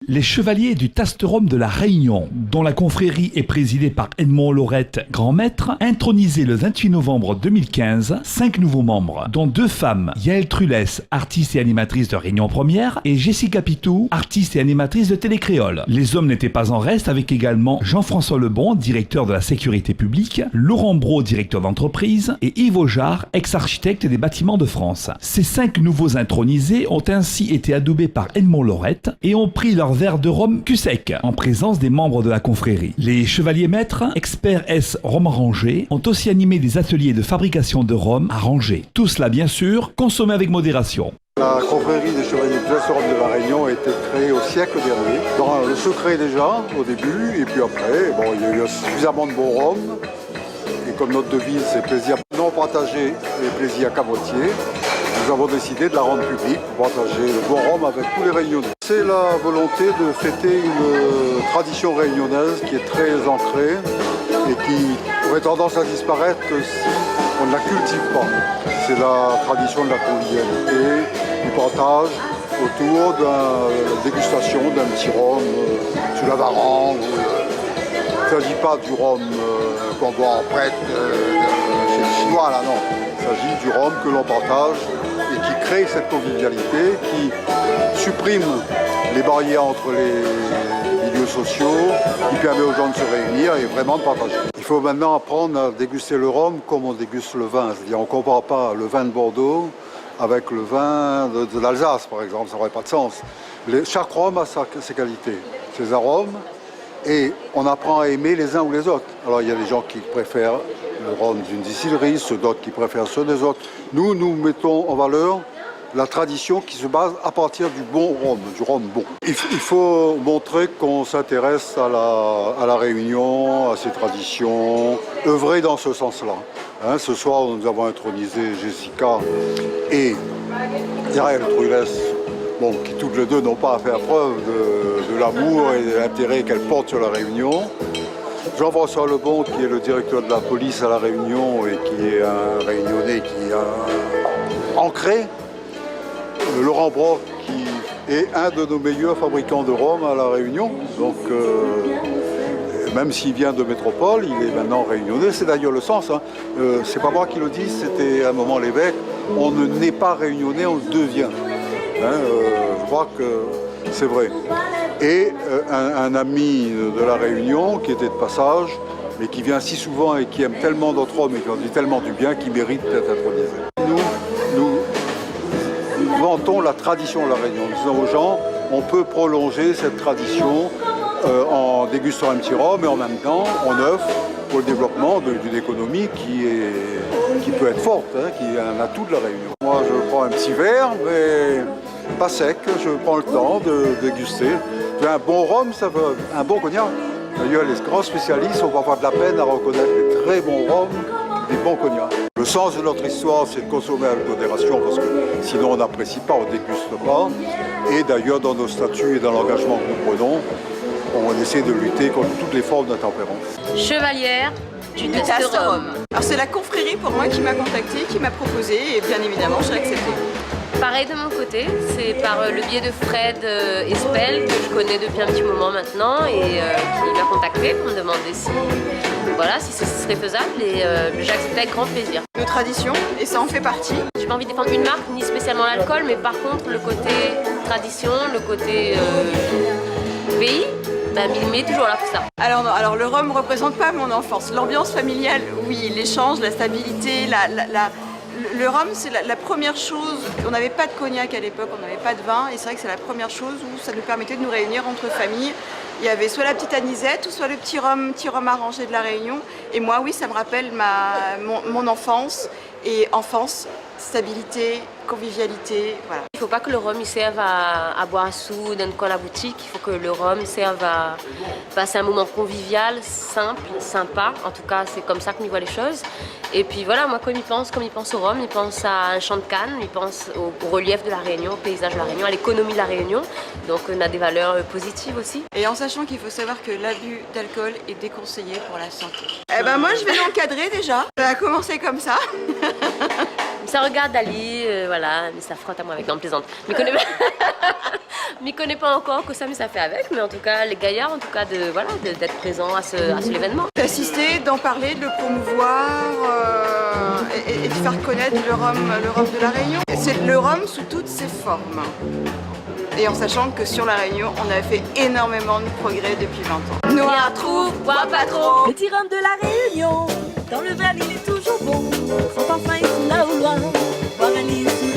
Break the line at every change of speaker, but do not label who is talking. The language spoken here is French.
Les Chevaliers du Taste-Rhum de la Réunion, dont la confrérie est présidée par Edmond Laurette, grand maître, intronisé le 28 novembre 2015, 5 nouveaux membres, dont 2 femmes, Yael Trulès, artiste et animatrice de Réunion Première, et Jessica Pitou, artiste et animatrice de Télécréole. Les hommes n'étaient pas en reste, avec également Jean-François Lebon, directeur de la sécurité publique, Laurent Brault, directeur d'entreprise, et Yves Aujar, ex-architecte des bâtiments de France. Ces 5 nouveaux intronisés ont ainsi été adoubés par Edmond Laurette et ont pris leur verre de rhum cul sec en présence des membres de la confrérie. Les chevaliers maîtres, experts S rhum rangé, ont aussi animé des ateliers de fabrication de rhum à Rangé. Tout cela bien sûr consommé avec modération.
La confrérie des Chevaliers du Taste-Rhum de la Réunion a été créée au siècle dernier. Dans le secret déjà au début et puis après, bon, il y a eu suffisamment de bon rhum. Et comme notre devise c'est plaisir non partagé et plaisir qu'à moitié, nous avons décidé de la rendre publique pour partager le bon rhum avec tous les Réunionnais. C'est la volonté de fêter une tradition réunionnaise qui est très ancrée et qui aurait tendance à disparaître si on ne la cultive pas. C'est la tradition de la convivialité, du partage autour de la dégustation d'un petit rhum sous la varangue. Il ne s'agit pas du rhum qu'on boit en prête chez les Chinois, là non. Il s'agit du rhum que l'on partage et qui crée cette convivialité, qui supprime les barrières entre les milieux sociaux, qui permet aux gens de se réunir et vraiment de partager. Il faut maintenant apprendre à déguster le rhum comme on déguste le vin. C'est-à-dire on ne compare pas le vin de Bordeaux avec le vin de l'Alsace, par exemple, ça n'aurait pas de sens. Chaque rhum a ses qualités, ses arômes, et on apprend à aimer les uns ou les autres. Alors il y a des gens qui préfèrent le rhum d'une distillerie, ceux d'autres qui préfèrent ceux des autres. Nous mettons en valeur la tradition qui se base à partir du bon rhum, du rhum bon. Il faut montrer qu'on s'intéresse à la Réunion, à ses traditions, œuvrer dans ce sens-là. Ce soir, nous avons intronisé Jessica et Yael Trulès, qui toutes les deux n'ont pas à faire preuve de l'amour et de l'intérêt qu'elles portent sur la Réunion. Jean-François Lebon, qui est le directeur de la police à La Réunion et qui est un Réunionnais qui est ancré. Laurent Brault, qui est un de nos meilleurs fabricants de rhum à La Réunion. Donc, même s'il vient de métropole, il est maintenant réunionnais. C'est d'ailleurs le sens. C'est pas moi qui le dis, c'était à un moment l'évêque. On ne naît pas réunionnais, on le devient. Je crois que c'est vrai. Et un ami de La Réunion qui était de passage, mais qui vient si souvent et qui aime tellement notre homme et qui en dit tellement du bien qu'il mérite d'être intronisé. Nous vantons la tradition de La Réunion. Nous disons aux gens, on peut prolonger cette tradition en dégustant un petit rhum et en même temps on œuvre pour le développement d'une économie qui peut être forte, qui est un atout de La Réunion. Moi je prends un petit verre, mais pas sec, je prends le temps de déguster. Un bon rhum, ça veut un bon cognac. D'ailleurs, les grands spécialistes ont parfois de la peine à reconnaître des très bons rhums, des bons cognacs. Le sens de notre histoire, c'est de consommer avec modération, parce que sinon on n'apprécie pas, on ne déguste pas. Et d'ailleurs, dans nos statuts et dans l'engagement que nous prenons, on essaie de lutter contre toutes les formes d'intempérance.
Chevalière du Taste-Rhum.
Alors c'est la confrérie pour moi qui m'a contacté, qui m'a proposé, et bien évidemment j'ai accepté.
Pareil de mon côté, c'est par le biais de Fred Espel, que je connais depuis un petit moment maintenant, et qui m'a contacté pour me demander si ce serait faisable, et j'ai accepté avec grand plaisir.
Nos traditions, et ça en fait partie.
J'ai pas envie de défendre une marque, ni spécialement l'alcool, mais par contre le côté tradition, le côté pays, il m'est toujours là pour ça.
Alors le rhum ne représente pas mon enfance. L'ambiance familiale, oui, l'échange, la stabilité, le rhum, c'est la première chose. On n'avait pas de cognac à l'époque, on n'avait pas de vin, et c'est vrai que c'est la première chose où ça nous permettait de nous réunir entre familles. Il y avait soit la petite anisette, ou soit le petit rhum arrangé de La Réunion. Et moi, oui, ça me rappelle mon enfance. Et enfance, stabilité, convivialité, voilà.
Il ne faut pas que le rhum serve à boire sous d'un coin à la boutique. Il faut que le rhum serve à passer un moment convivial, simple, sympa. En tout cas, c'est comme ça que je vois les choses. Et puis voilà, moi, comme il pense au rhum, il pense à un champ de canne, il pense au relief de La Réunion, au paysage de La Réunion, à l'économie de La Réunion. Donc on a des valeurs positives aussi.
Et en sachant qu'il faut savoir que l'abus d'alcool est déconseillé pour la santé. Moi, je vais l'encadrer déjà. Ça a commencé comme ça.
Ça regarde Ali, voilà, mais ça frotte à moi avec, non, plaisante. M'y connaît pas encore que ça, mais ça fait avec. Mais en tout cas, les gaillards, en tout cas, d'être présents à cet événement.
D'assister, d'en parler, de le promouvoir et de faire connaître le rhum de la Réunion. C'est le rhum sous toutes ses formes. Et en sachant que sur la Réunion, on a fait énormément de progrès depuis 20 ans. Noir, trouve, bois pas trop.
Le petit rhum de la Réunion, dans le verre il est toujours bon. Son parfum est là au loin, boire un lit sous